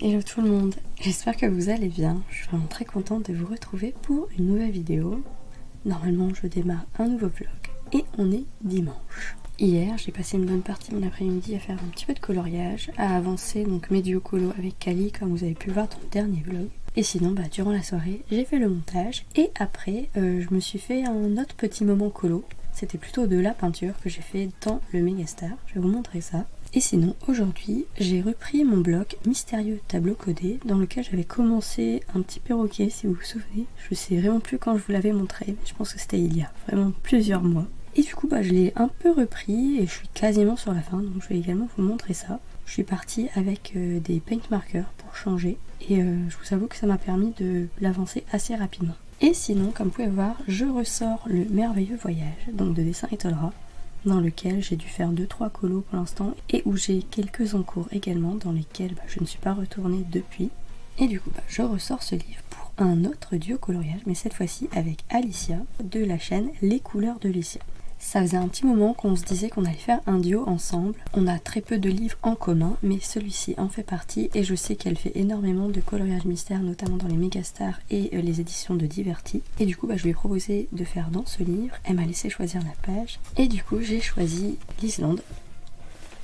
Hello tout le monde, j'espère que vous allez bien. Je suis vraiment très contente de vous retrouver pour une nouvelle vidéo. Normalement je démarre un nouveau vlog et on est dimanche. Hier j'ai passé une bonne partie de mon après-midi à faire un petit peu de coloriage, à avancer donc mes duos colo avec Kali comme vous avez pu le voir dans le dernier vlog. Et sinon durant la soirée j'ai fait le montage et après je me suis fait un autre petit moment colo. C'était plutôt de la peinture que j'ai fait dans le Megastar, je vais vous montrer ça. Et sinon, aujourd'hui, j'ai repris mon bloc Mystérieux Tableau Codé dans lequel j'avais commencé un petit perroquet, si vous vous souvenez. Je sais vraiment plus quand je vous l'avais montré, mais je pense que c'était il y a vraiment plusieurs mois. Et du coup, je l'ai un peu repris et je suis quasiment sur la fin, donc je vais également vous montrer ça. Je suis partie avec des paint markers pour changer et je vous avoue que ça m'a permis de l'avancer assez rapidement. Et sinon, comme vous pouvez voir, je ressors le Merveilleux Voyage, donc de Dessin Étonnera, dans lequel j'ai dû faire 2-3 colos pour l'instant et où j'ai quelques en cours également dans lesquels je ne suis pas retournée depuis. Et du coup je ressors ce livre pour un autre duo coloriage, mais cette fois-ci avec Alicia de la chaîne Les Couleurs de Lucia. Ça faisait un petit moment qu'on se disait qu'on allait faire un duo ensemble. On a très peu de livres en commun, mais celui-ci en fait partie et je sais qu'elle fait énormément de coloriage mystère, notamment dans les Megastar et les éditions de Diverty. Et du coup je lui ai proposé de faire dans ce livre, elle m'a laissé choisir la page et du coup j'ai choisi l'Islande,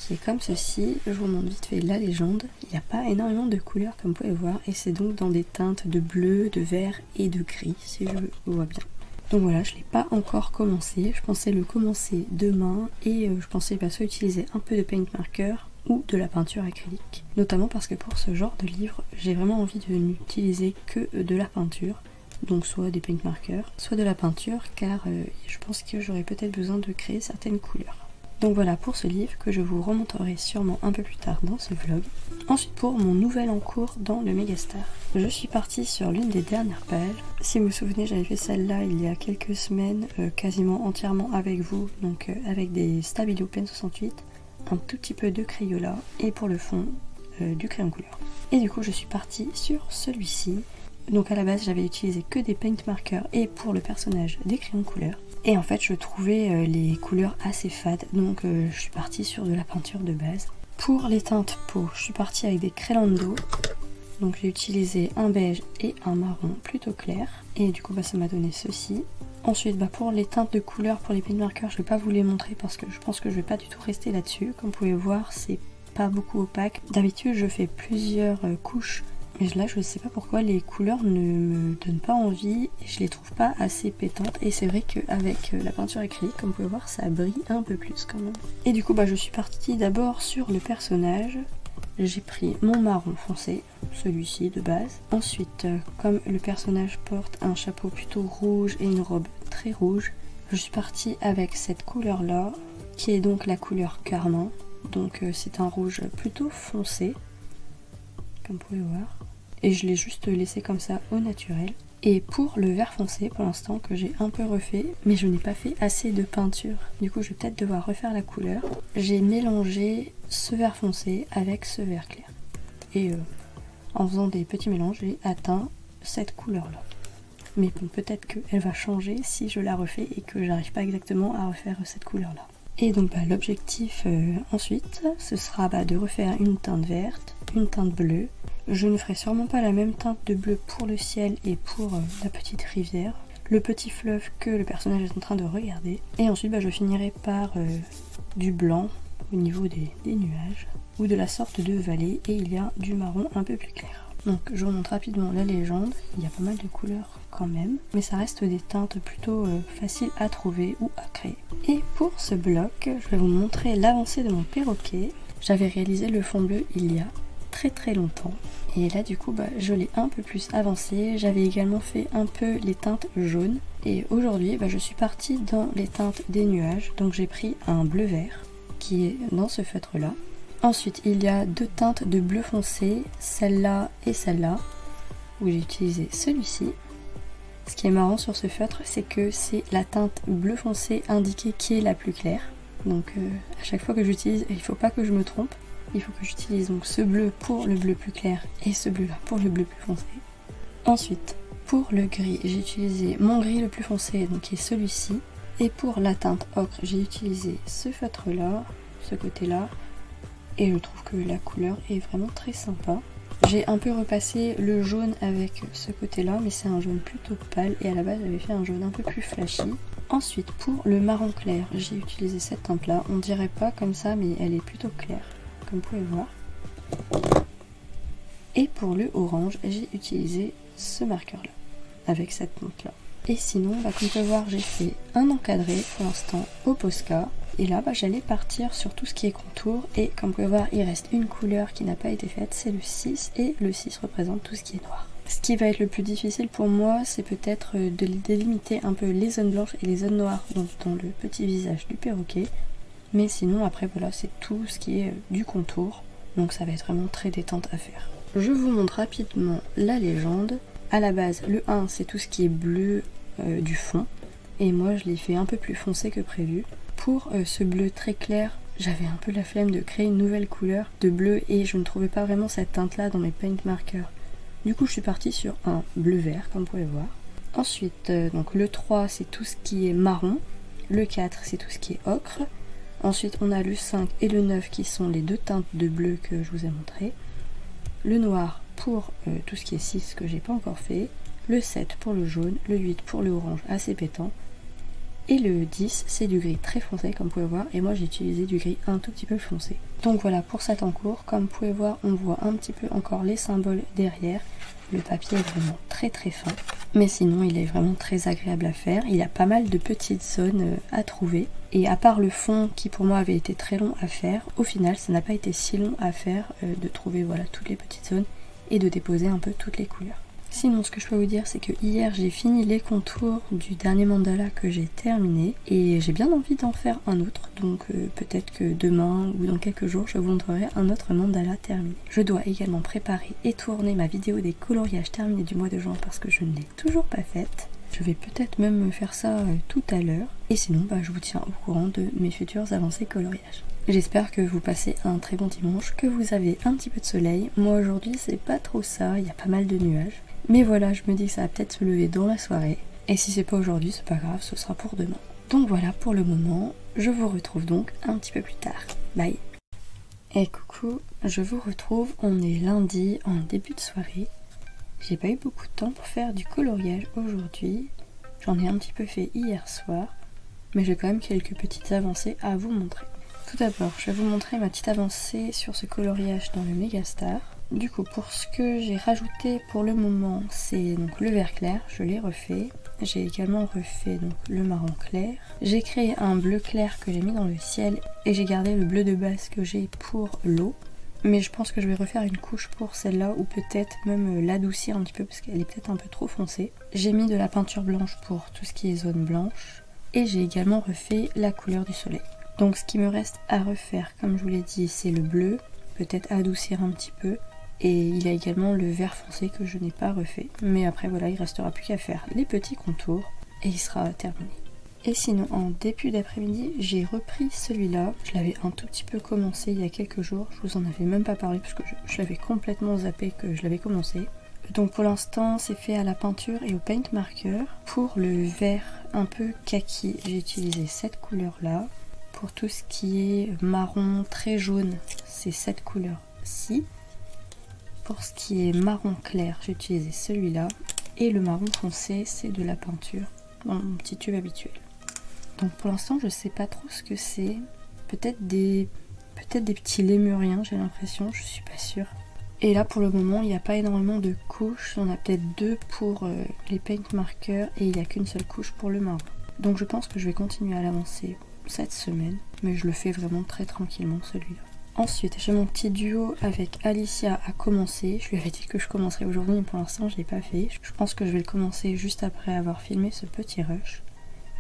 qui est comme ceci. Je vous montre vite fait la légende. Il n'y a pas énormément de couleurs comme vous pouvez voir et c'est donc dans des teintes de bleu, de vert et de gris si je vois bien. Donc voilà, je ne l'ai pas encore commencé, je pensais le commencer demain et je pensais soit utiliser un peu de paint marker ou de la peinture acrylique. Notamment parce que pour ce genre de livre, j'ai vraiment envie de n'utiliser que de la peinture. Donc soit des paint markers, soit de la peinture car je pense que j'aurais peut-être besoin de créer certaines couleurs. Donc voilà pour ce livre que je vous remontrerai sûrement un peu plus tard dans ce vlog. Ensuite pour mon nouvel en cours dans le Megastar, je suis partie sur l'une des dernières pages. Si vous vous souvenez, j'avais fait celle-là il y a quelques semaines, quasiment entièrement avec vous, donc avec des Stabilo Pen 68, un tout petit peu de Crayola et pour le fond du crayon couleur. Et du coup je suis partie sur celui-ci. Donc à la base j'avais utilisé que des paint markers et pour le personnage des crayons couleur. Et en fait je trouvais les couleurs assez fades, donc je suis partie sur de la peinture de base. Pour les teintes peau, je suis partie avec des Crayolando. Donc j'ai utilisé un beige et un marron plutôt clair. Et du coup ça m'a donné ceci. Ensuite pour les teintes de couleur, pour les paint markers, je ne vais pas vous les montrer parce que je pense que je vais pas du tout rester là-dessus. Comme vous pouvez voir, c'est pas beaucoup opaque. D'habitude je fais plusieurs couches. Mais là je sais pas pourquoi les couleurs ne me donnent pas envie et je les trouve pas assez pétantes. Et c'est vrai qu'avec la peinture acrylique, comme vous pouvez voir, ça brille un peu plus quand même. Et du coup je suis partie d'abord sur le personnage. J'ai pris mon marron foncé, celui-ci de base. Ensuite, comme le personnage porte un chapeau plutôt rouge et une robe très rouge, je suis partie avec cette couleur là, qui est donc la couleur Carmin. Donc c'est un rouge plutôt foncé, comme vous pouvez voir. Et je l'ai juste laissé comme ça au naturel. Et pour le vert foncé pour l'instant que j'ai un peu refait, mais je n'ai pas fait assez de peinture, du coup je vais peut-être devoir refaire la couleur. J'ai mélangé ce vert foncé avec ce vert clair et en faisant des petits mélanges j'ai atteint cette couleur là. Mais bon, peut-être qu'elle va changer si je la refais et que j'arrive pas exactement à refaire cette couleur là. Et donc l'objectif ensuite ce sera de refaire une teinte verte, une teinte bleue. Je ne ferai sûrement pas la même teinte de bleu pour le ciel et pour la petite rivière, le petit fleuve que le personnage est en train de regarder. Et ensuite je finirai par du blanc au niveau des nuages ou de la sorte de vallée et il y a du marron un peu plus clair. Donc je vous montre rapidement la légende, il y a pas mal de couleurs quand même, mais ça reste des teintes plutôt faciles à trouver ou à créer. Et pour ce bloc, je vais vous montrer l'avancée de mon perroquet. J'avais réalisé le fond bleu il y a très longtemps et là du coup je l'ai un peu plus avancé. J'avais également fait un peu les teintes jaunes et aujourd'hui je suis partie dans les teintes des nuages. Donc j'ai pris un bleu vert qui est dans ce feutre là. Ensuite il y a deux teintes de bleu foncé, celle-là et celle-là, où j'ai utilisé celui-ci. Ce qui est marrant sur ce feutre, c'est que c'est la teinte bleu foncé indiquée qui est la plus claire. Donc à chaque fois que j'utilise, il ne faut pas que je me trompe. Il faut que j'utilise donc ce bleu pour le bleu plus clair et ce bleu là pour le bleu plus foncé. Ensuite pour le gris, j'ai utilisé mon gris le plus foncé, donc qui est celui-ci. Et pour la teinte ocre, j'ai utilisé ce feutre là, ce côté là. Et je trouve que la couleur est vraiment très sympa. J'ai un peu repassé le jaune avec ce côté-là, mais c'est un jaune plutôt pâle et à la base j'avais fait un jaune un peu plus flashy. Ensuite pour le marron clair, j'ai utilisé cette teinte-là. On dirait pas comme ça, mais elle est plutôt claire, comme vous pouvez voir. Et pour le orange, j'ai utilisé ce marqueur-là, avec cette teinte-là. Et sinon, comme vous pouvez voir, j'ai fait un encadré pour l'instant au Posca. Et là, j'allais partir sur tout ce qui est contour. Et comme vous pouvez voir, il reste une couleur qui n'a pas été faite, c'est le 6. Et le 6 représente tout ce qui est noir. Ce qui va être le plus difficile pour moi, c'est peut-être de délimiter un peu les zones blanches et les zones noires donc dans le petit visage du perroquet. Mais sinon, après, voilà, c'est tout ce qui est du contour. Donc ça va être vraiment très détente à faire. Je vous montre rapidement la légende. À la base, le 1, c'est tout ce qui est bleu du fond. Et moi, je l'ai fait un peu plus foncé que prévu. Pour ce bleu très clair, j'avais un peu la flemme de créer une nouvelle couleur de bleu et je ne trouvais pas vraiment cette teinte-là dans mes paint markers. Du coup, je suis partie sur un bleu vert, comme vous pouvez voir. Ensuite, donc le 3, c'est tout ce qui est marron. Le 4, c'est tout ce qui est ocre. Ensuite, on a le 5 et le 9 qui sont les deux teintes de bleu que je vous ai montré. Le noir pour tout ce qui est 6 que j'ai pas encore fait. Le 7 pour le jaune. Le 8 pour le orange assez pétant. Et le 10, c'est du gris très foncé comme vous pouvez voir. Et moi, j'ai utilisé du gris un tout petit peu foncé. Donc voilà pour cet encours. Comme vous pouvez voir, on voit un petit peu encore les symboles derrière. Le papier est vraiment très très fin. Mais sinon, il est vraiment très agréable à faire. Il y a pas mal de petites zones à trouver. Et à part le fond qui pour moi avait été très long à faire, au final ça n'a pas été si long à faire de trouver voilà toutes les petites zones et de déposer un peu toutes les couleurs. Sinon ce que je peux vous dire c'est que hier j'ai fini les contours du dernier mandala que j'ai terminé et j'ai bien envie d'en faire un autre, donc peut-être que demain ou dans quelques jours je vous montrerai un autre mandala terminé. Je dois également préparer et tourner ma vidéo des coloriages terminés du mois de juin parce que je ne l'ai toujours pas faite. Je vais peut-être même me faire ça tout à l'heure. Et sinon, je vous tiens au courant de mes futures avancées coloriage. J'espère que vous passez un très bon dimanche, que vous avez un petit peu de soleil. Moi aujourd'hui, c'est pas trop ça, il y a pas mal de nuages. Mais voilà, je me dis que ça va peut-être se lever dans la soirée. Et si c'est pas aujourd'hui, c'est pas grave, ce sera pour demain. Donc voilà pour le moment, je vous retrouve donc un petit peu plus tard. Bye! Et coucou, je vous retrouve, on est lundi en début de soirée. J'ai pas eu beaucoup de temps pour faire du coloriage aujourd'hui, j'en ai un petit peu fait hier soir, mais j'ai quand même quelques petites avancées à vous montrer. Tout d'abord, je vais vous montrer ma petite avancée sur ce coloriage dans le Megastar. Du coup, pour ce que j'ai rajouté pour le moment, c'est donc le vert clair, je l'ai refait. J'ai également refait donc le marron clair. J'ai créé un bleu clair que j'ai mis dans le ciel et j'ai gardé le bleu de base que j'ai pour l'eau. Mais je pense que je vais refaire une couche pour celle-là ou peut-être même l'adoucir un petit peu parce qu'elle est peut-être un peu trop foncée. J'ai mis de la peinture blanche pour tout ce qui est zone blanche et j'ai également refait la couleur du soleil. Donc ce qui me reste à refaire, comme je vous l'ai dit, c'est le bleu, peut-être adoucir un petit peu. Et il y a également le vert foncé que je n'ai pas refait. Mais après voilà, il restera plus qu'à faire les petits contours et il sera terminé. Et sinon, en début d'après-midi, j'ai repris celui-là. Je l'avais un tout petit peu commencé il y a quelques jours. Je vous en avais même pas parlé parce que je l'avais complètement zappé que je l'avais commencé. Donc pour l'instant, c'est fait à la peinture et au paint marker. Pour le vert un peu kaki, j'ai utilisé cette couleur-là. Pour tout ce qui est marron très jaune, c'est cette couleur-ci. Pour ce qui est marron clair, j'ai utilisé celui-là. Et le marron foncé, c'est de la peinture dans mon petit tube habituel. Donc pour l'instant, je sais pas trop ce que c'est. Peut-être des petits lémuriens, j'ai l'impression, je suis pas sûre. Et là pour le moment, il n'y a pas énormément de couches. On a peut-être 2 pour les paint markers et il n'y a qu'une seule couche pour le marron. Donc je pense que je vais continuer à l'avancer cette semaine. Mais je le fais vraiment très tranquillement celui-là. Ensuite, j'ai mon petit duo avec Alicia à commencer. Je lui avais dit que je commencerais aujourd'hui, mais pour l'instant je ne l'ai pas fait. Je pense que je vais le commencer juste après avoir filmé ce petit rush.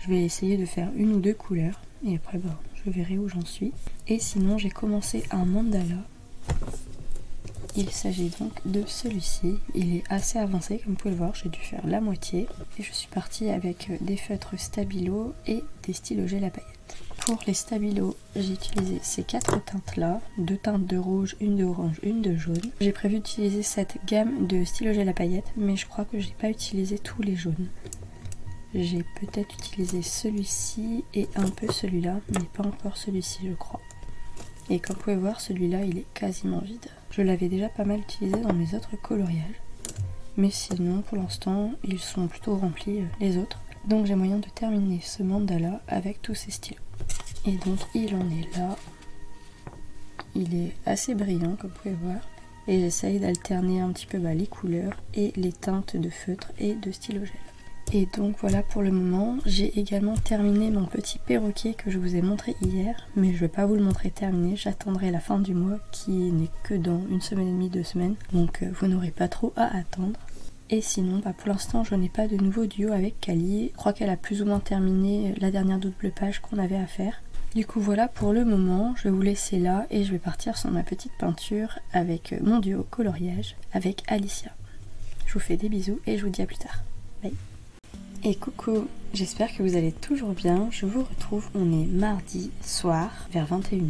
Je vais essayer de faire 1 ou 2 couleurs et après je verrai où j'en suis. Et sinon j'ai commencé un mandala. Il s'agit donc de celui-ci. Il est assez avancé comme vous pouvez le voir, j'ai dû faire la moitié. Et je suis partie avec des feutres stabilo et des stylos gel à paillettes. Pour les stabilos, j'ai utilisé ces 4 teintes là, 2 teintes de rouge, une de orange, une de jaune. J'ai prévu d'utiliser cette gamme de stylos gel à paillettes, mais je crois que j'ai pas utilisé tous les jaunes. J'ai peut-être utilisé celui-ci et un peu celui-là, mais pas encore celui-ci je crois. Et comme vous pouvez voir, celui-là il est quasiment vide. Je l'avais déjà pas mal utilisé dans mes autres coloriages. Mais sinon pour l'instant ils sont plutôt remplis les autres. Donc j'ai moyen de terminer ce mandala avec tous ces stylos. Et donc il en est là. Il est assez brillant comme vous pouvez voir. Et j'essaye d'alterner un petit peu les couleurs et les teintes de feutre et de stylo gel. Et donc voilà pour le moment. J'ai également terminé mon petit perroquet que je vous ai montré hier. Mais je ne vais pas vous le montrer terminé. J'attendrai la fin du mois qui n'est que dans 1 semaine et demie, 2 semaines. Donc vous n'aurez pas trop à attendre. Et sinon pour l'instant je n'ai pas de nouveau duo avec Kali. Je crois qu'elle a plus ou moins terminé la dernière double page qu'on avait à faire. Du coup voilà pour le moment, je vais vous laisser là et je vais partir sur ma petite peinture avec mon duo coloriage avec Alicia. Je vous fais des bisous et je vous dis à plus tard. Bye. Et coucou, j'espère que vous allez toujours bien. Je vous retrouve, on est mardi soir vers 21 h.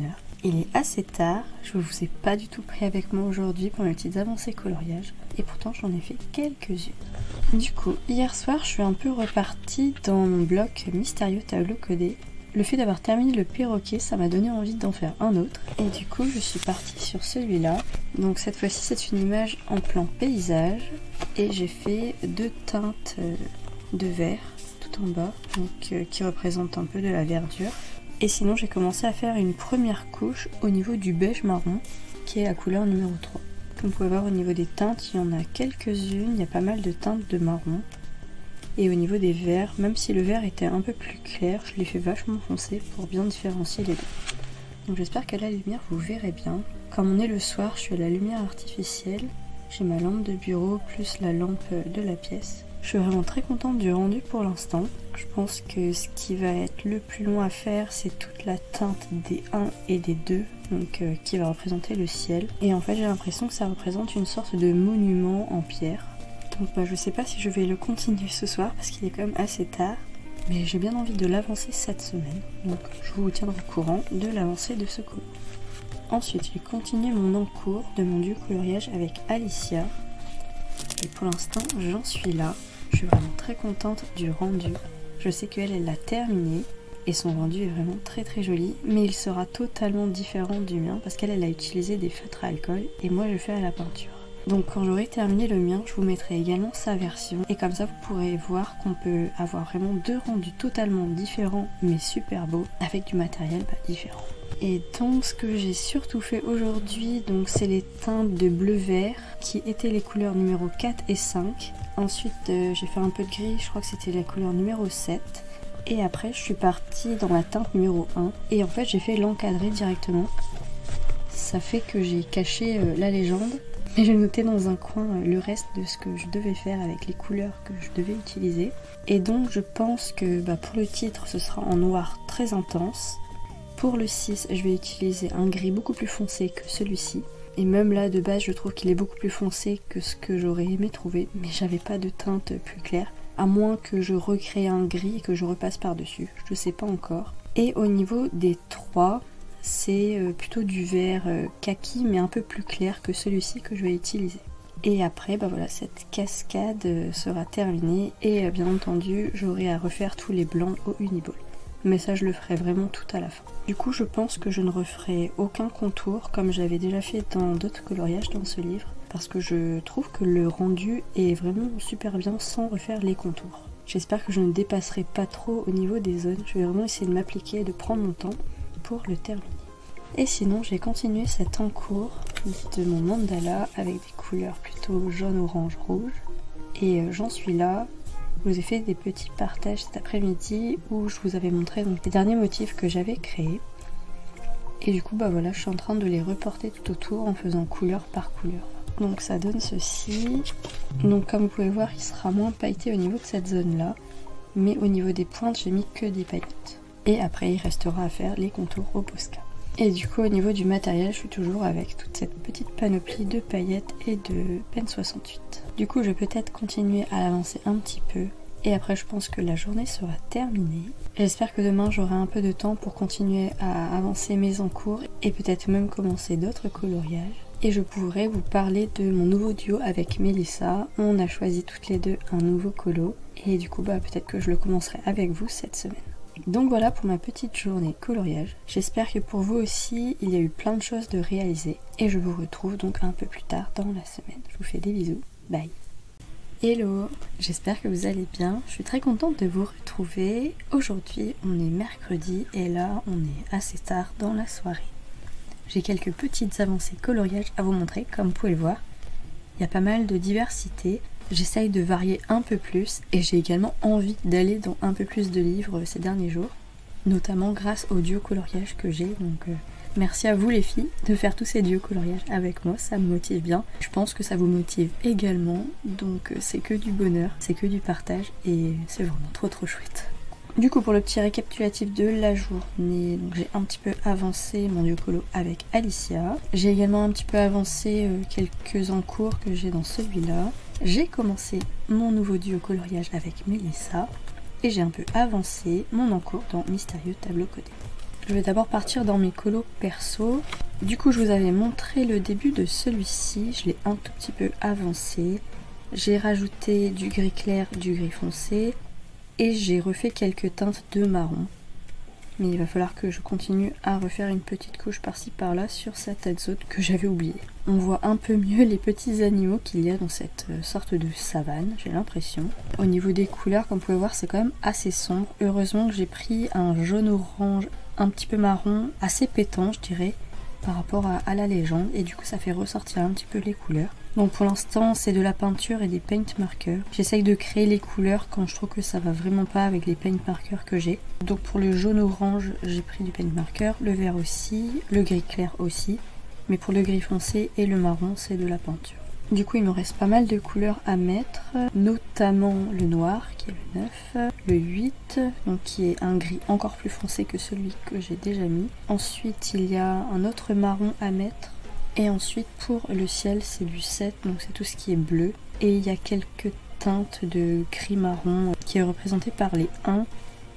Il est assez tard, je ne vous ai pas du tout pris avec moi aujourd'hui pour mes petites avancées coloriage et pourtant j'en ai fait quelques-unes. Du coup, hier soir je suis un peu repartie dans mon bloc mystérieux tableau codé. Le fait d'avoir terminé le perroquet, ça m'a donné envie d'en faire un autre. Et du coup, je suis partie sur celui-là. Donc cette fois-ci, c'est une image en plan paysage. Et j'ai fait 2 teintes de vert tout en bas, donc, qui représentent un peu de la verdure. Et sinon, j'ai commencé à faire une première couche au niveau du beige marron, qui est la couleur numéro 3. Comme vous pouvez voir au niveau des teintes, il y en a quelques-unes. Il y a pas mal de teintes de marron. Et au niveau des verts, même si le vert était un peu plus clair, je l'ai fait vachement foncé pour bien différencier les deux. Donc j'espère qu'à la lumière vous verrez bien. Comme on est le soir, je suis à la lumière artificielle. J'ai ma lampe de bureau plus la lampe de la pièce. Je suis vraiment très contente du rendu pour l'instant. Je pense que ce qui va être le plus long à faire, c'est toute la teinte des 1 et des 2, donc qui va représenter le ciel. Et en fait j'ai l'impression que ça représente une sorte de monument en pierre. Donc je sais pas si je vais le continuer ce soir parce qu'il est quand même assez tard. Mais j'ai bien envie de l'avancer cette semaine. Donc je vous tiendrai au courant de l'avancée de ce coup. Ensuite j'ai continué mon encours de mon duo coloriage avec Alicia. Et pour l'instant j'en suis là. Je suis vraiment très contente du rendu. Je sais qu'elle l'a terminé. Et son rendu est vraiment très très joli. Mais il sera totalement différent du mien parce qu'elle a utilisé des feutres à alcool. Et moi je fais à la peinture. Donc quand j'aurai terminé le mien, je vous mettrai également sa version. Et comme ça, vous pourrez voir qu'on peut avoir vraiment 2 rendus totalement différents, mais super beaux, avec du matériel différent. Et donc ce que j'ai surtout fait aujourd'hui, c'est les teintes de bleu-vert, qui étaient les couleurs numéro 4 et 5. Ensuite, j'ai fait un peu de gris, je crois que c'était la couleur numéro 7. Et après, je suis partie dans la teinte numéro 1. Et en fait, j'ai fait l'encadré directement. Ça fait que j'ai caché la légende. Et j'ai noté dans un coin le reste de ce que je devais faire avec les couleurs que je devais utiliser. Et donc je pense que pour le titre ce sera en noir très intense. Pour le 6 je vais utiliser un gris beaucoup plus foncé que celui-ci. Et même là de base je trouve qu'il est beaucoup plus foncé que ce que j'aurais aimé trouver. Mais j'avais pas de teinte plus claire. À moins que je recrée un gris et que je repasse par dessus. Je sais pas encore. Et au niveau des 3... c'est plutôt du vert kaki mais un peu plus clair que celui-ci que je vais utiliser. Et après voilà, cette cascade sera terminée et bien entendu j'aurai à refaire tous les blancs au uniball. Mais ça je le ferai vraiment tout à la fin. Du coup je pense que je ne referai aucun contour comme j'avais déjà fait dans d'autres coloriages dans ce livre. Parce que je trouve que le rendu est vraiment super bien sans refaire les contours. J'espère que je ne dépasserai pas trop au niveau des zones. Je vais vraiment essayer de m'appliquer et de prendre mon temps pour le terminer. Et sinon j'ai continué cet encours de mon mandala avec des couleurs plutôt jaune, orange, rouge. Et j'en suis là. Je vous ai fait des petits partages cet après-midi où je vous avais montré les derniers motifs que j'avais créés. Et du coup voilà, je suis en train de les reporter tout autour en faisant couleur par couleur. Donc ça donne ceci. Donc comme vous pouvez voir, il sera moins pailleté au niveau de cette zone là. Mais au niveau des pointes, j'ai mis que des paillettes. Et après il restera à faire les contours au Posca. Et du coup au niveau du matériel, je suis toujours avec toute cette petite panoplie de paillettes et de pen 68. Du coup je vais peut-être continuer à l'avancer un petit peu. Et après je pense que la journée sera terminée. J'espère que demain j'aurai un peu de temps pour continuer à avancer mes encours. Et peut-être même commencer d'autres coloriages. Et je pourrai vous parler de mon nouveau duo avec Mélissa. On a choisi toutes les deux un nouveau colo. Et du coup peut-être que je le commencerai avec vous cette semaine. Donc voilà pour ma petite journée coloriage. J'espère que pour vous aussi, il y a eu plein de choses de réaliser. Et je vous retrouve donc un peu plus tard dans la semaine. Je vous fais des bisous. Bye. Hello, j'espère que vous allez bien. Je suis très contente de vous retrouver. Aujourd'hui, on est mercredi et là, on est assez tard dans la soirée. J'ai quelques petites avancées coloriage à vous montrer, comme vous pouvez le voir. Il y a pas mal de diversité. J'essaye de varier un peu plus et j'ai également envie d'aller dans un peu plus de livres ces derniers jours, notamment grâce au duo coloriage que j'ai. Donc merci à vous les filles de faire tous ces duos coloriage avec moi, ça me motive bien. Je pense que ça vous motive également, donc c'est que du bonheur, c'est que du partage et c'est vraiment trop chouette. Du coup pour le petit récapitulatif de la journée, j'ai un petit peu avancé mon duo colo avec Alicia. J'ai également un petit peu avancé quelques encours que j'ai dans celui-là. J'ai commencé mon nouveau duo coloriage avec Mélissa et j'ai un peu avancé mon encours dans Mystérieux Tableau Codé. Je vais d'abord partir dans mes colos perso. Du coup je vous avais montré le début de celui-ci, je l'ai un tout petit peu avancé. J'ai rajouté du gris clair, du gris foncé et j'ai refait quelques teintes de marron. Mais il va falloir que je continue à refaire une petite couche par-ci par-là sur cette zone que j'avais oubliée. On voit un peu mieux les petits animaux qu'il y a dans cette sorte de savane, j'ai l'impression. Au niveau des couleurs, comme vous pouvez voir, c'est quand même assez sombre. Heureusement que j'ai pris un jaune-orange un petit peu marron, assez pétant je dirais, par rapport à la légende. Et du coup ça fait ressortir un petit peu les couleurs. Donc pour l'instant c'est de la peinture et des paint markers. J'essaye de créer les couleurs quand je trouve que ça va vraiment pas avec les paint markers que j'ai. Donc pour le jaune orange j'ai pris du paint marker, le vert aussi, le gris clair aussi. Mais pour le gris foncé et le marron c'est de la peinture. Du coup il me reste pas mal de couleurs à mettre, notamment le noir qui est le 9, le 8 donc qui est un gris encore plus foncé que celui que j'ai déjà mis. Ensuite il y a un autre marron à mettre. Et ensuite pour le ciel c'est du 7, donc c'est tout ce qui est bleu. Et il y a quelques teintes de gris marron qui est représenté par les 1,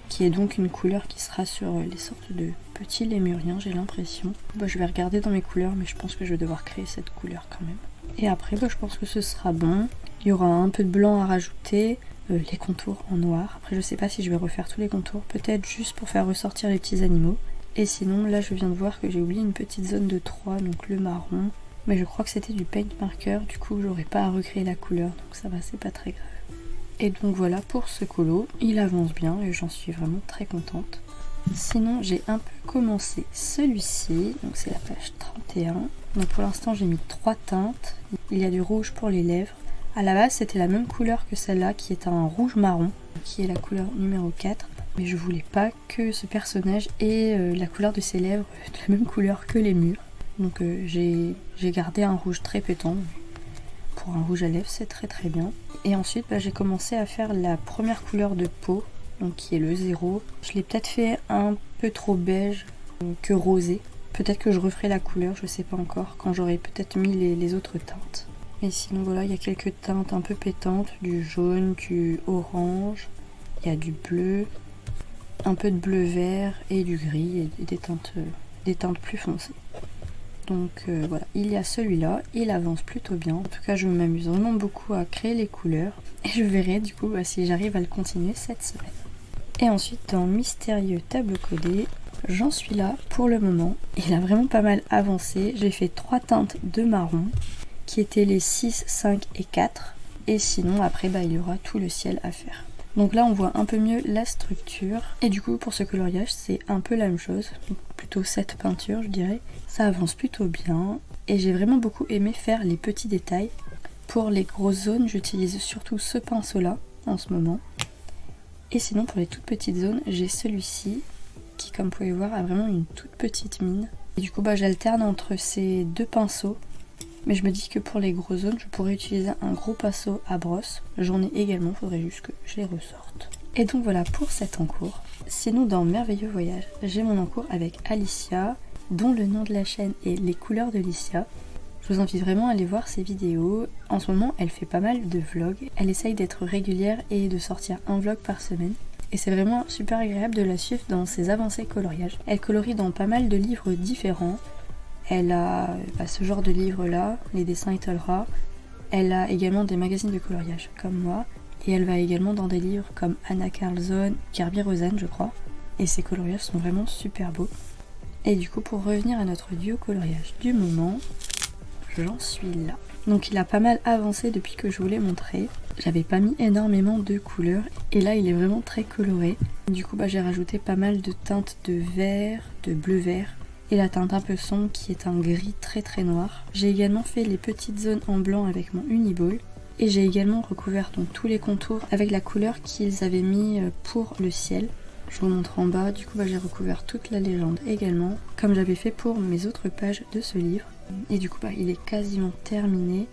qui est donc une couleur qui sera sur les sortes de petits lémuriens j'ai l'impression. Je vais regarder dans mes couleurs mais je pense que je vais devoir créer cette couleur quand même. Et après je pense que ce sera bon. Il y aura un peu de blanc à rajouter, les contours en noir. Après je sais pas si je vais refaire tous les contours, peut-être juste pour faire ressortir les petits animaux. Et sinon là je viens de voir que j'ai oublié une petite zone de 3, donc le marron. Mais je crois que c'était du paint marker, du coup j'aurais pas à recréer la couleur, donc ça va, c'est pas très grave. Et donc voilà pour ce colo, il avance bien et j'en suis vraiment très contente. Sinon j'ai un peu commencé celui-ci, donc c'est la page 31. Donc pour l'instant j'ai mis 3 teintes, il y a du rouge pour les lèvres. À la base c'était la même couleur que celle-là qui est un rouge marron, qui est la couleur numéro 4. Mais je voulais pas que ce personnage ait la couleur de ses lèvres de la même couleur que les murs. Donc j'ai gardé un rouge très pétant. Pour un rouge à lèvres c'est très bien. Et ensuite j'ai commencé à faire la première couleur de peau, donc qui est le 0. Je l'ai peut-être fait un peu trop beige que rosé. Peut-être que je referai la couleur, je sais pas encore, quand j'aurai peut-être mis les autres teintes. Et sinon voilà, il y a quelques teintes un peu pétantes, du jaune, du orange, il y a du bleu, un peu de bleu vert et du gris et des teintes plus foncées. Donc voilà, il y a celui-là, il avance plutôt bien. En tout cas je m'amuse vraiment beaucoup à créer les couleurs et je verrai du coup si j'arrive à le continuer cette semaine. Et ensuite dans Mystérieux Tableau Codé, j'en suis là pour le moment. Il a vraiment pas mal avancé, j'ai fait 3 teintes de marron qui étaient les 6, 5 et 4. Et sinon après il y aura tout le ciel à faire. Donc là on voit un peu mieux la structure. Et du coup pour ce coloriage c'est un peu la même chose. Donc plutôt cette peinture je dirais. Ça avance plutôt bien. Et j'ai vraiment beaucoup aimé faire les petits détails. Pour les grosses zones j'utilise surtout ce pinceau là en ce moment. Et sinon pour les toutes petites zones j'ai celui-ci qui comme vous pouvez voir a vraiment une toute petite mine. Et du coup j'alterne entre ces deux pinceaux. Mais je me dis que pour les grosses zones, je pourrais utiliser un gros pinceau à brosse. J'en ai également, il faudrait juste que je les ressorte. Et donc voilà pour cet encours. Sinon dans Merveilleux Voyage, j'ai mon encours avec Alicia, dont le nom de la chaîne est Les Couleurs de Licia. Je vous invite vraiment à aller voir ses vidéos. En ce moment, elle fait pas mal de vlogs. Elle essaye d'être régulière et de sortir un vlog par semaine. Et c'est vraiment super agréable de la suivre dans ses avancées coloriage. Elle colorie dans pas mal de livres différents. Elle a ce genre de livre là, les dessins Italra. Elle a également des magazines de coloriage comme moi. Et elle va également dans des livres comme Anna Carlzon, Garbier Rosanne je crois. et ces coloriages sont vraiment super beaux. Et du coup pour revenir à notre duo coloriage du moment, j'en suis là. Donc il a pas mal avancé depuis que je vous l'ai montré. J'avais pas mis énormément de couleurs et là il est vraiment très coloré. Du coup j'ai rajouté pas mal de teintes de vert, de bleu vert et la teinte un peu sombre qui est un gris très très noir. J'ai également fait les petites zones en blanc avec mon Uniball et j'ai également recouvert donc tous les contours avec la couleur qu'ils avaient mis pour le ciel. Je vous montre en bas, du coup j'ai recouvert toute la légende également, comme j'avais fait pour mes autres pages de ce livre. Et du coup il est quasiment terminé.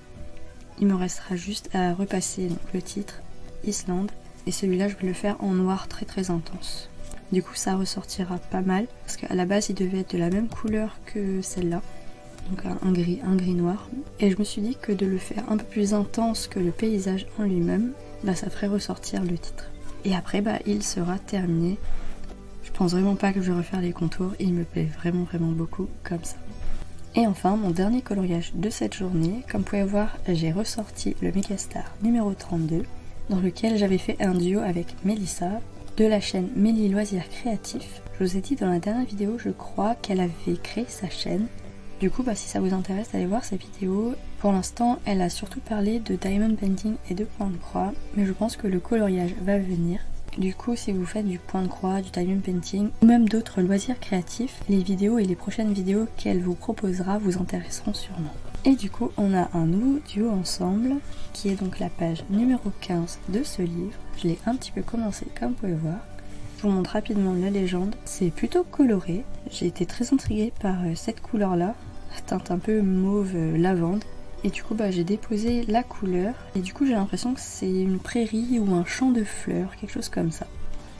Il me restera juste à repasser donc, le titre, Islande. Et celui-là je vais le faire en noir très très intense. Du coup ça ressortira pas mal, parce qu'à la base il devait être de la même couleur que celle-là. Donc un gris noir. Et je me suis dit que de le faire un peu plus intense que le paysage en lui-même, ça ferait ressortir le titre. Et après il sera terminé. Je pense vraiment pas que je vais refaire les contours, il me plaît vraiment beaucoup comme ça. Et enfin mon dernier coloriage de cette journée, comme vous pouvez voir j'ai ressorti le Megastar numéro 32 dans lequel j'avais fait un duo avec Mélissa de la chaîne Mélie Loisirs Créatifs. Je vous ai dit dans la dernière vidéo je crois qu'elle avait créé sa chaîne. Du coup si ça vous intéresse d'aller voir sa vidéo. Pour l'instant elle a surtout parlé de diamond painting et de point de croix, mais je pense que le coloriage va venir. Du coup si vous faites du point de croix, du diamond painting ou même d'autres loisirs créatifs, les vidéos et les prochaines vidéos qu'elle vous proposera vous intéresseront sûrement. Et du coup on a un nouveau duo ensemble qui est donc la page numéro 15 de ce livre. Je l'ai un petit peu commencé comme vous pouvez voir. Je vous montre rapidement la légende. C'est plutôt coloré. J'ai été très intriguée par cette couleur là, teinte un peu mauve lavande. Et du coup j'ai déposé la couleur et du coup j'ai l'impression que c'est une prairie ou un champ de fleurs, quelque chose comme ça.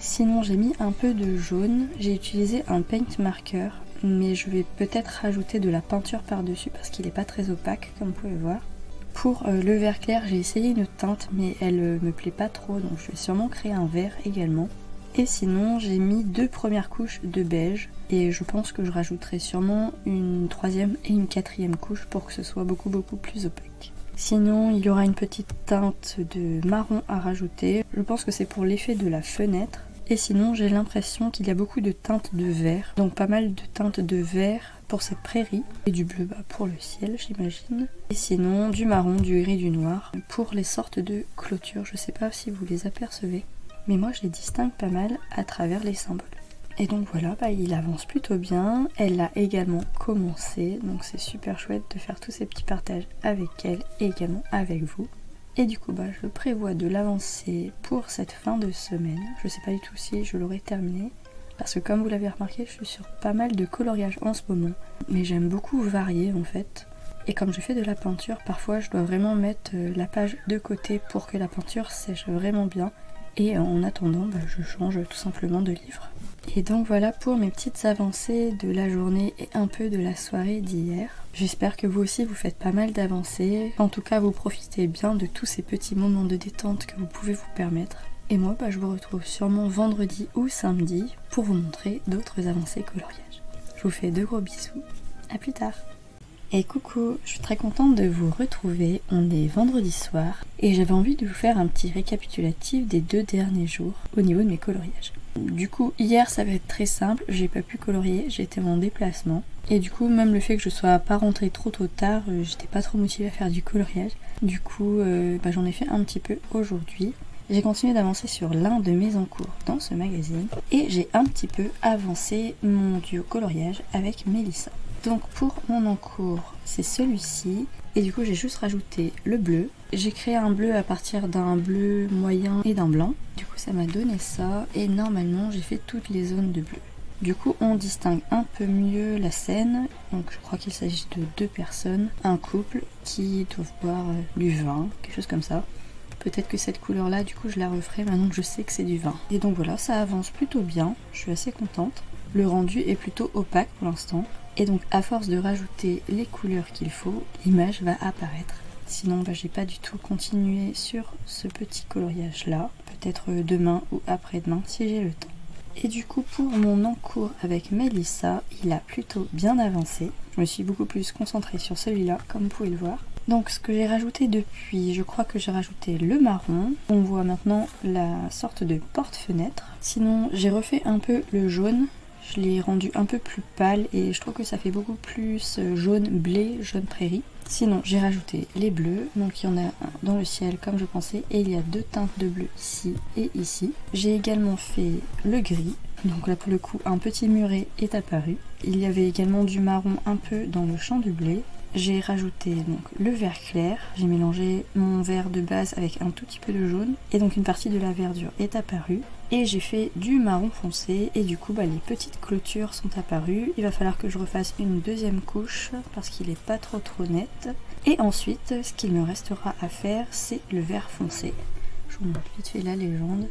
Sinon j'ai mis un peu de jaune, j'ai utilisé un paint marker mais je vais peut-être rajouter de la peinture par dessus parce qu'il n'est pas très opaque comme vous pouvez voir. Pour le vert clair j'ai essayé une teinte mais elle me plaît pas trop, donc je vais sûrement créer un vert également. Et sinon j'ai mis 2 premières couches de beige et je pense que je rajouterai sûrement une 3e et une 4e couche pour que ce soit beaucoup plus opaque. Sinon il y aura une petite teinte de marron à rajouter, je pense que c'est pour l'effet de la fenêtre. Et sinon j'ai l'impression qu'il y a beaucoup de teintes de vert, donc pas mal de teintes de vert pour cette prairie et du bleu pour le ciel j'imagine. Et sinon du marron, du gris, du noir pour les sortes de clôtures, je sais pas si vous les apercevez. Mais moi je les distingue pas mal à travers les symboles. Et donc voilà, il avance plutôt bien. Elle l'a également commencé, donc c'est super chouette de faire tous ces petits partages avec elle et également avec vous. Et du coup je prévois de l'avancer pour cette fin de semaine. Je sais pas du tout si je l'aurai terminé, parce que comme vous l'avez remarqué, je suis sur pas mal de coloriage en ce moment. Mais j'aime beaucoup varier en fait. Et comme je fais de la peinture, parfois je dois vraiment mettre la page de côté pour que la peinture sèche vraiment bien. Et en attendant, je change tout simplement de livre. Et donc voilà pour mes petites avancées de la journée et un peu de la soirée d'hier. J'espère que vous aussi vous faites pas mal d'avancées. En tout cas vous profitez bien de tous ces petits moments de détente que vous pouvez vous permettre. Et moi je vous retrouve sûrement vendredi ou samedi pour vous montrer d'autres avancées coloriage. Je vous fais de gros bisous, à plus tard. Et coucou, je suis très contente de vous retrouver, on est vendredi soir et j'avais envie de vous faire un petit récapitulatif des 2 derniers jours au niveau de mes coloriages. Du coup hier ça va être très simple, j'ai pas pu colorier, j'étais en déplacement et du coup même le fait que je sois pas rentrée trop tard, j'étais pas trop motivée à faire du coloriage. Du coup j'en ai fait un petit peu aujourd'hui. J'ai continué d'avancer sur l'un de mes encours dans ce magazine et j'ai un petit peu avancé mon duo coloriage avec Mélissa. Donc pour mon encours c'est celui-ci et du coup j'ai juste rajouté le bleu. J'ai créé un bleu à partir d'un bleu moyen et d'un blanc. Du coup ça m'a donné ça et normalement j'ai fait toutes les zones de bleu. Du coup on distingue un peu mieux la scène. Donc je crois qu'il s'agit de 2 personnes, un couple qui doivent boire du vin, quelque chose comme ça. Peut-être que cette couleur là du coup je la referai maintenant que je sais que c'est du vin. Et donc voilà, ça avance plutôt bien, je suis assez contente. Le rendu est plutôt opaque pour l'instant. Et donc à force de rajouter les couleurs qu'il faut, l'image va apparaître. Sinon j'ai pas du tout continué sur ce petit coloriage là. Peut-être demain ou après-demain si j'ai le temps. Et du coup pour mon encours avec Mélissa, il a plutôt bien avancé. Je me suis beaucoup plus concentrée sur celui-là comme vous pouvez le voir. Donc ce que j'ai rajouté depuis, je crois que j'ai rajouté le marron. On voit maintenant la sorte de porte-fenêtre. Sinon j'ai refait un peu le jaune. Je l'ai rendu un peu plus pâle et je trouve que ça fait beaucoup plus jaune blé, jaune prairie. Sinon j'ai rajouté les bleus, donc il y en a un dans le ciel comme je pensais et il y a 2 teintes de bleu ici et ici. J'ai également fait le gris, donc là pour le coup un petit muret est apparu. Il y avait également du marron un peu dans le champ du blé. J'ai rajouté donc le vert clair, j'ai mélangé mon vert de base avec un tout petit peu de jaune et donc une partie de la verdure est apparue. Et j'ai fait du marron foncé et du coup les petites clôtures sont apparues. Il va falloir que je refasse une deuxième couche parce qu'il n'est pas trop net. Et ensuite ce qu'il me restera à faire c'est le vert foncé. Je vous montre vite fait la légende.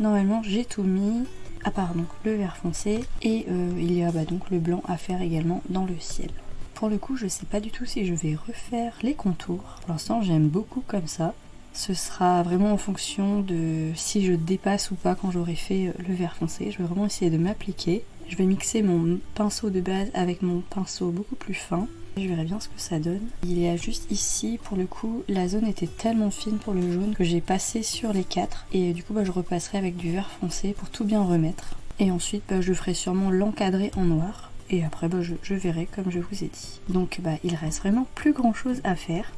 Normalement j'ai tout mis à part donc le vert foncé et il y a donc le blanc à faire également dans le ciel. Pour le coup je sais pas du tout si je vais refaire les contours. Pour l'instant j'aime beaucoup comme ça. Ce sera vraiment en fonction de si je dépasse ou pas quand j'aurai fait le vert foncé. Je vais vraiment essayer de m'appliquer. Je vais mixer mon pinceau de base avec mon pinceau beaucoup plus fin. Je verrai bien ce que ça donne. Il y a juste ici, pour le coup, la zone était tellement fine pour le jaune que j'ai passé sur les 4. Et du coup, je repasserai avec du vert foncé pour tout bien remettre. Et ensuite, je ferai sûrement l'encadrer en noir. Et après, je verrai comme je vous ai dit. Donc, il reste vraiment plus grand chose à faire.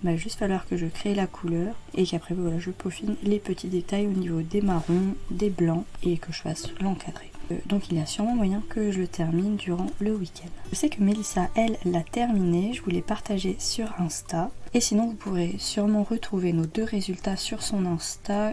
Il va juste falloir que je crée la couleur et qu'après voilà, je peaufine les petits détails au niveau des marrons, des blancs et que je fasse l'encadrer. Donc il y a sûrement moyen que je le termine durant le week-end. Je sais que Mélissa, elle, l'a terminé, je vous l'ai partagé sur Insta. Et sinon vous pourrez sûrement retrouver nos 2 résultats sur son Insta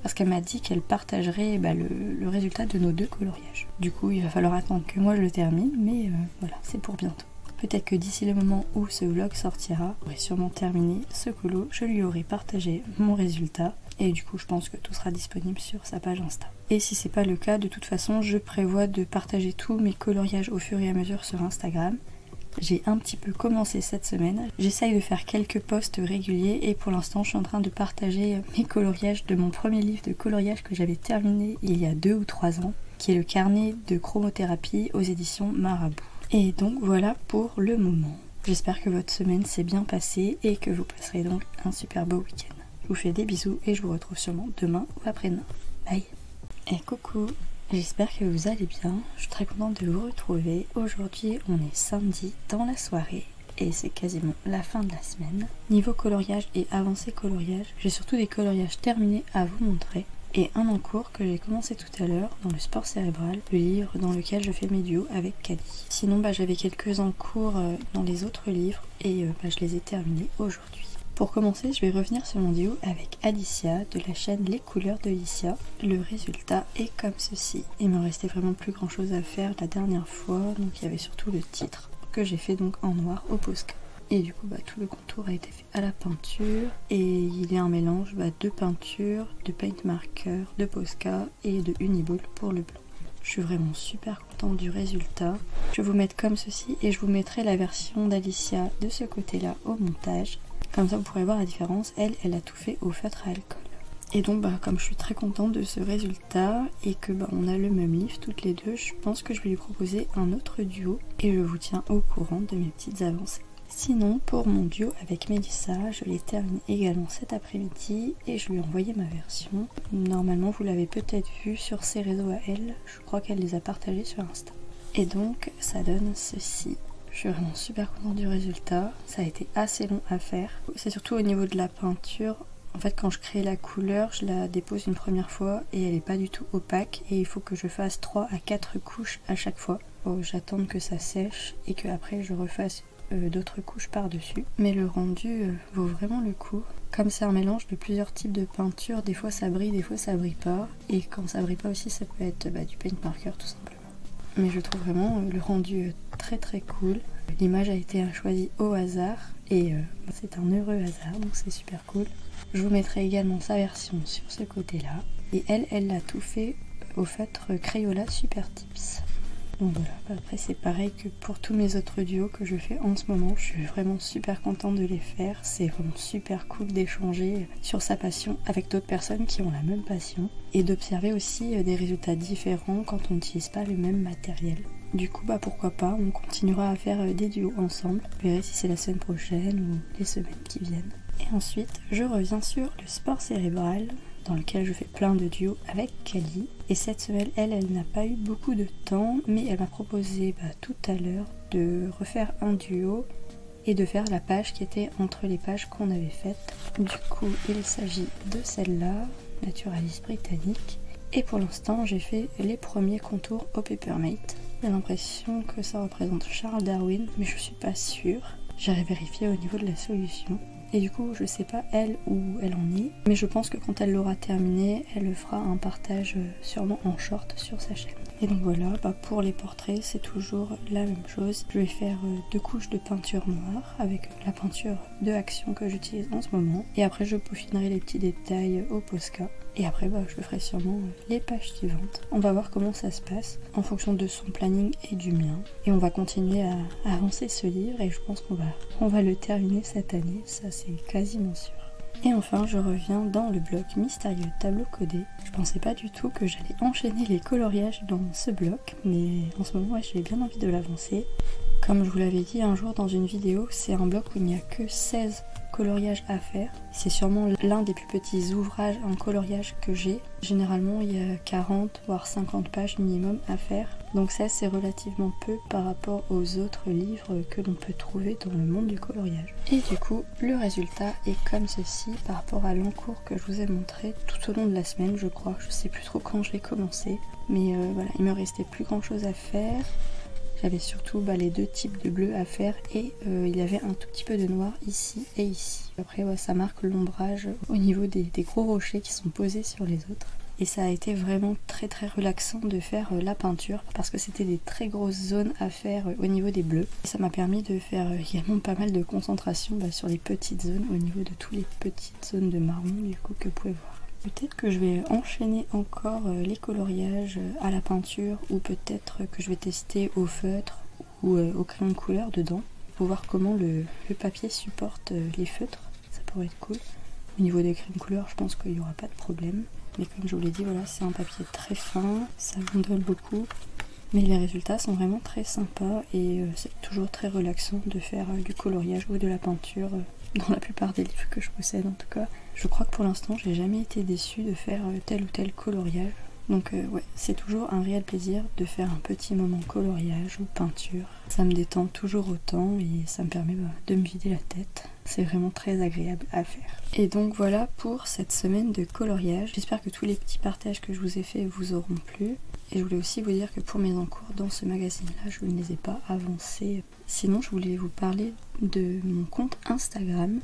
parce qu'elle m'a dit qu'elle partagerait le résultat de nos 2 coloriages. Du coup il va falloir attendre que moi je le termine, mais voilà, c'est pour bientôt. Peut-être que d'ici le moment où ce vlog sortira, j'aurai sûrement terminé ce colo, je lui aurai partagé mon résultat et du coup je pense que tout sera disponible sur sa page Insta. Et si c'est pas le cas, de toute façon je prévois de partager tous mes coloriages au fur et à mesure sur Instagram. J'ai un petit peu commencé cette semaine, j'essaye de faire quelques posts réguliers et pour l'instant je suis en train de partager mes coloriages de mon premier livre de coloriage que j'avais terminé il y a 2 ou 3 ans, qui est le carnet de chromothérapie aux éditions Marabout. Et donc voilà pour le moment. J'espère que votre semaine s'est bien passée et que vous passerez donc un super beau week-end. Je vous fais des bisous et je vous retrouve sûrement demain ou après-demain. Bye. Et coucou, j'espère que vous allez bien. Je suis très contente de vous retrouver. Aujourd'hui on est samedi dans la soirée et c'est quasiment la fin de la semaine. Niveau coloriage et avancé coloriage, j'ai surtout des coloriages terminés à vous montrer. Et un en cours que j'ai commencé tout à l'heure dans le sport cérébral, le livre dans lequel je fais mes duos avec Cady. Sinon j'avais quelques en cours dans les autres livres et je les ai terminés aujourd'hui. Pour commencer je vais revenir sur mon duo avec Alicia de la chaîne Les Couleurs de Alicia. Le résultat est comme ceci. Il me restait vraiment plus grand chose à faire la dernière fois, donc il y avait surtout le titre que j'ai fait donc en noir au Posca. Et du coup tout le contour a été fait à la peinture et il y a un mélange de peinture, de paint marker, de Posca et de Uniball pour le blanc. Je suis vraiment super contente du résultat. Je vais vous mettre comme ceci et je vous mettrai la version d'Alicia de ce côté là au montage. Comme ça vous pourrez voir la différence, elle a tout fait au feutre à alcool. Et donc comme je suis très contente de ce résultat et que on a le même livre toutes les deux, je pense que je vais lui proposer un autre duo et je vous tiens au courant de mes petites avancées. Sinon, pour mon duo avec Mélissa, je l'ai terminé également cet après-midi et je lui ai envoyé ma version. Normalement, vous l'avez peut-être vu sur ses réseaux à elle, je crois qu'elle les a partagés sur Insta. Et donc, ça donne ceci. Je suis vraiment super contente du résultat, ça a été assez long à faire. C'est surtout au niveau de la peinture. En fait, quand je crée la couleur, je la dépose une première fois et elle n'est pas du tout opaque et il faut que je fasse 3 à 4 couches à chaque fois. J'attends que ça sèche et que après je refasse d'autres couches par-dessus, mais le rendu vaut vraiment le coup. Comme c'est un mélange de plusieurs types de peinture, des fois ça brille, des fois ça brille pas, et quand ça brille pas aussi ça peut être du paint marker tout simplement. Mais je trouve vraiment le rendu très très cool. L'image a été choisie au hasard et c'est un heureux hasard, donc c'est super cool. Je vous mettrai également sa version sur ce côté là, et elle l'a tout fait au feutre Crayola Super Tips. Donc voilà, après c'est pareil que pour tous mes autres duos que je fais en ce moment, je suis vraiment super contente de les faire, c'est vraiment super cool d'échanger sur sa passion avec d'autres personnes qui ont la même passion et d'observer aussi des résultats différents quand on n'utilise pas le même matériel. Du coup bah pourquoi pas, on continuera à faire des duos ensemble. Je verrai si c'est la semaine prochaine ou les semaines qui viennent. Et ensuite je reviens sur le sport cérébral, dans lequel je fais plein de duos avec Kali. Et cette semaine, elle n'a pas eu beaucoup de temps, mais elle m'a proposé tout à l'heure de refaire un duo et de faire la page qui était entre les pages qu'on avait faites. Du coup, il s'agit de celle-là, naturaliste britannique. Et pour l'instant, j'ai fait les premiers contours au Papermate. J'ai l'impression que ça représente Charles Darwin, mais je suis pas sûre. J'irai vérifier au niveau de la solution. Et du coup, je sais pas elle où elle en est, mais je pense que quand elle l'aura terminé, elle fera un partage sûrement en short sur sa chaîne. Et donc voilà, pour les portraits, c'est toujours la même chose. Je vais faire 2 couches de peinture noire avec la peinture de Action que j'utilise en ce moment. Et après, je peaufinerai les petits détails au Posca. Et après, je ferai sûrement les pages suivantes. On va voir comment ça se passe en fonction de son planning et du mien. Et on va continuer à avancer ce livre et je pense qu'on va le terminer cette année, ça c'est quasiment sûr. Et enfin, je reviens dans le bloc Mystérieux Tableau Codé. Je pensais pas du tout que j'allais enchaîner les coloriages dans ce bloc, mais en ce moment, j'ai bien envie de l'avancer. Comme je vous l'avais dit un jour dans une vidéo, c'est un bloc où il n'y a que 16 coloriage à faire. C'est sûrement l'un des plus petits ouvrages en coloriage que j'ai. Généralement il y a 40 voire 50 pages minimum à faire. Donc ça c'est relativement peu par rapport aux autres livres que l'on peut trouver dans le monde du coloriage. Et du coup le résultat est comme ceci par rapport à l'encours que je vous ai montré tout au long de la semaine je crois. Je sais plus trop quand je l'ai commencé. Mais voilà, il me restait plus grand chose à faire. J'avais surtout les 2 types de bleu à faire et il y avait un tout petit peu de noir ici et ici. Après ça marque l'ombrage au niveau des gros rochers qui sont posés sur les autres. Et ça a été vraiment très relaxant de faire la peinture parce que c'était des très grosses zones à faire au niveau des bleus. Et ça m'a permis de faire également pas mal de concentration sur les petites zones au niveau de toutes les petites zones de marron du coup que vous pouvez voir. Peut-être que je vais enchaîner encore les coloriages à la peinture ou peut-être que je vais tester au feutre ou au crayon de couleur dedans pour voir comment le papier supporte les feutres. Ça pourrait être cool. Au niveau des crayons de couleur, je pense qu'il n'y aura pas de problème. Mais comme je vous l'ai dit, voilà, c'est un papier très fin, ça ondule beaucoup. Mais les résultats sont vraiment très sympas et c'est toujours très relaxant de faire du coloriage ou de la peinture. Dans la plupart des livres que je possède en tout cas. Je crois que pour l'instant j'ai jamais été déçue de faire tel ou tel coloriage. Donc ouais, c'est toujours un réel plaisir de faire un petit moment coloriage ou peinture. Ça me détend toujours autant et ça me permet de me vider la tête. C'est vraiment très agréable à faire. Et donc voilà pour cette semaine de coloriage. J'espère que tous les petits partages que je vous ai fait vous auront plu. Et je voulais aussi vous dire que pour mes encours dans ce magazine-là, je ne les ai pas avancés. Sinon, je voulais vous parler de mon compte Instagram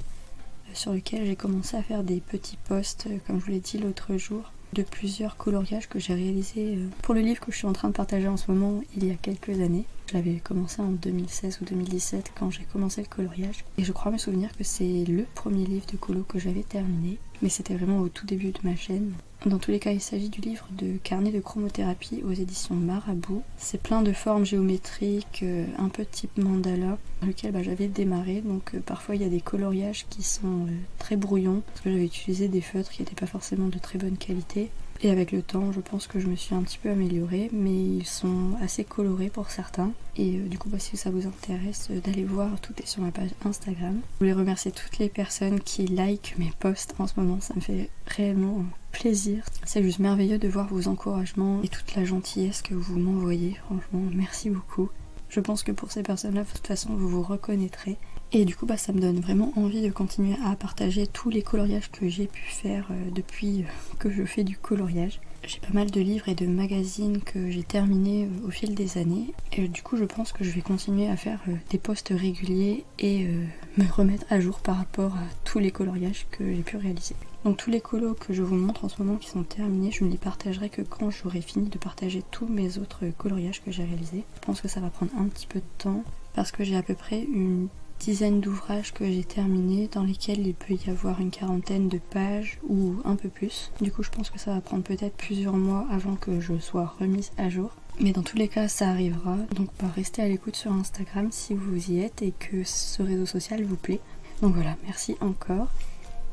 sur lequel j'ai commencé à faire des petits posts, comme je vous l'ai dit l'autre jour, de plusieurs coloriages que j'ai réalisés pour le livre que je suis en train de partager en ce moment il y a quelques années. Je l'avais commencé en 2016 ou 2017 quand j'ai commencé le coloriage. Et je crois me souvenir que c'est le premier livre de colo que j'avais terminé. Mais c'était vraiment au tout début de ma chaîne. Dans tous les cas, il s'agit du livre de carnet de chromothérapie aux éditions Marabout. C'est plein de formes géométriques, un peu type mandala, dans lequel j'avais démarré. Donc parfois il y a des coloriages qui sont très brouillons, parce que j'avais utilisé des feutres qui n'étaient pas forcément de très bonne qualité. Et avec le temps, je pense que je me suis un petit peu améliorée, mais ils sont assez colorés pour certains. Et du coup, si ça vous intéresse d'aller voir, tout est sur ma page Instagram. Je voulais remercier toutes les personnes qui likent mes posts en ce moment, ça me fait réellement plaisir. C'est juste merveilleux de voir vos encouragements et toute la gentillesse que vous m'envoyez. Franchement, merci beaucoup. Je pense que pour ces personnes-là, de toute façon, vous vous reconnaîtrez. Et du coup, ça me donne vraiment envie de continuer à partager tous les coloriages que j'ai pu faire depuis que je fais du coloriage. J'ai pas mal de livres et de magazines que j'ai terminés au fil des années. Et du coup, je pense que je vais continuer à faire des posts réguliers et me remettre à jour par rapport à tous les coloriages que j'ai pu réaliser. Donc tous les colos que je vous montre en ce moment qui sont terminés, je ne les partagerai que quand j'aurai fini de partager tous mes autres coloriages que j'ai réalisés. Je pense que ça va prendre un petit peu de temps parce que j'ai à peu près une dizaine d'ouvrages que j'ai terminés dans lesquels il peut y avoir une quarantaine de pages ou un peu plus. Du coup je pense que ça va prendre peut-être plusieurs mois avant que je sois remise à jour. Mais dans tous les cas ça arrivera, donc restez à l'écoute sur Instagram si vous y êtes et que ce réseau social vous plaît. Donc voilà, merci encore.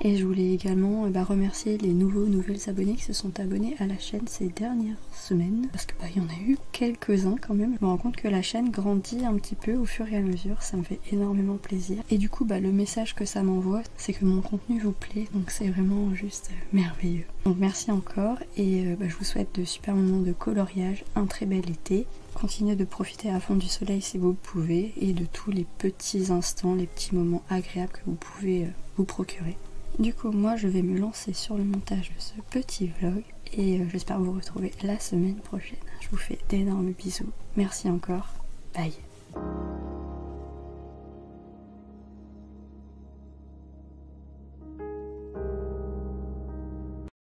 Et je voulais également remercier les nouvelles abonnés qui se sont abonnés à la chaîne ces dernières semaines. Parce que il y en a eu quelques-uns quand même. Je me rends compte que la chaîne grandit un petit peu au fur et à mesure. Ça me fait énormément plaisir. Et du coup le message que ça m'envoie, c'est que mon contenu vous plaît. Donc c'est vraiment juste merveilleux. Donc merci encore et je vous souhaite de super moments de coloriage, un très bel été. Continuez de profiter à fond du soleil si vous le pouvez et de tous les petits instants, les petits moments agréables que vous pouvez vous procurer. Du coup, moi je vais me lancer sur le montage de ce petit vlog et j'espère vous retrouver la semaine prochaine. Je vous fais d'énormes bisous. Merci encore. Bye.